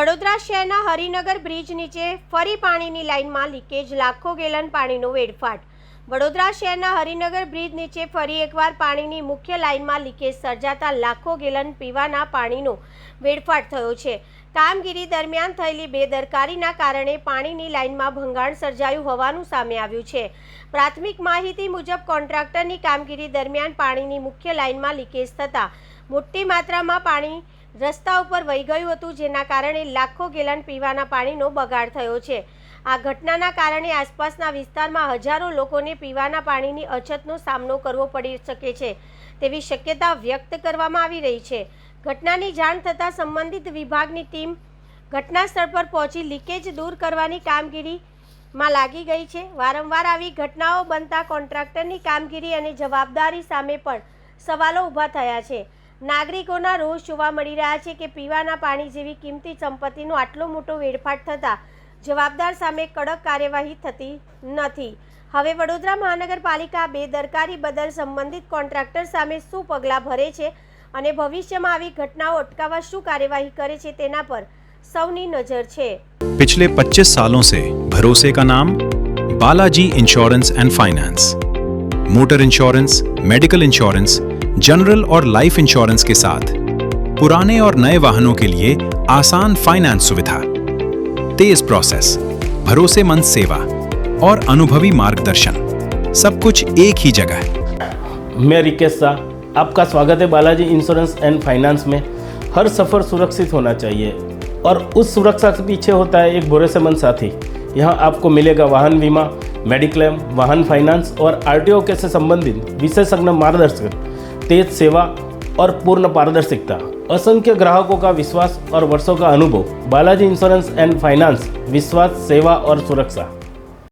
વડોદરા શહેરના હરિનગર બ્રિજ નીચે ફરી પાણીની લાઇનમાં લીકેજ, લાખો ગેલન પાણીનો વેડફાટ। વડોદરા શહેરના હરિનગર બ્રિજ નીચે ફરી એકવાર પાણીની મુખ્ય લાઇનમાં લીકેજ સર્જાતા લાખો ગેલન પીવાના પાણીનો વેડફાટ થયો છે। કામગીરી દરમિયાન થયેલી બેદરકારીના કારણે પાણીની લાઇનમાં ભંગાણ સર્જાયું હોવાનું સામે આવ્યું છે। પ્રાથમિક માહિતી મુજબ કોન્ટ્રાક્ટરની કામગીરી દરમિયાન પાણીની મુખ્ય લાઇનમાં લીકેજ થતાં મોટી માત્રામાં પાણી રસ્તા ઉપર વહી ગયું હતું, જેના કારણે લાખો ગેલન પીવાના પાણીનો બગાડ થયો છે। આ ઘટનાના કારણે આસપાસના વિસ્તારમાં હજારો લોકોને પીવાના પાણીની અછતનો સામનો કરવો પડી શકે છે તેવી શક્યતા વ્યક્ત કરવામાં આવી રહી છે। ઘટનાની જાણ થતાં સંબંધિત વિભાગની ટીમ ઘટના સ્થળ પર પહોંચી લીકેજ દૂર કરવાની કામગીરીમાં લાગી ગઈ છે। વારંવાર આવી ઘટનાઓ બનતા કોન્ટ્રાક્ટરની કામગીરી અને જવાબદારી સામે પણ સવાલો ઊભા થયા છે। નાગરિકોના રોષ જોવા મળી રહ્યા છે કે પીવાના પાણી જેવી કિંમતી સંપત્તિનો આટલો મોટો વેડફાટ થતાં જવાબદાર સામે કડક કાર્યવાહી થતી નથી। હવે વડોદરા મહાનગરપાલિકા બેદરકારી બદલ સંબંધિત કોન્ટ્રાક્ટર સામે શું પગલાં ભરે છે અને ભવિષ્યમાં આવી ઘટનાઓ અટકાવવા શું કાર્યવાહી કરે છે તેના પર સૌની નજર છે। पिछले 25 सालों से भरोसे का नाम Balaji insurance and finance. Motor insurance, medical insurance, general और लाइफ इंश्योरेंस के साथ पुराने और नए वाहनों के लिए आसान फाइनेंस सुविधा, तेज प्रोसेस, भरोसेमंद सेवा और अनुभवी मार्गदर्शन, सब कुछ एक ही जगह। मैं रिकेश शाह, आपका स्वागत है बालाजी इंश्योरेंस एंड फाइनेंस में। हर सफ़र सुरक्षित होना चाहिए और उस सुरक्षा के पीछे होता है एक भरोसेमंद साथी। यहाँ आपको मिलेगा वाहन बीमा, मेडिक्लेम, वाहन फाइनेंस और आरटीओ के से संबंधित विशेषज्ञ मार्गदर्शन, तेज सेवा और पूर्ण पारदर्शिता, असंख्य ग्राहकों का विश्वास और वर्षों का अनुभव। बालाजी इंश्योरेंस एंड फाइनेंस, विश्वास, सेवा और सुरक्षा।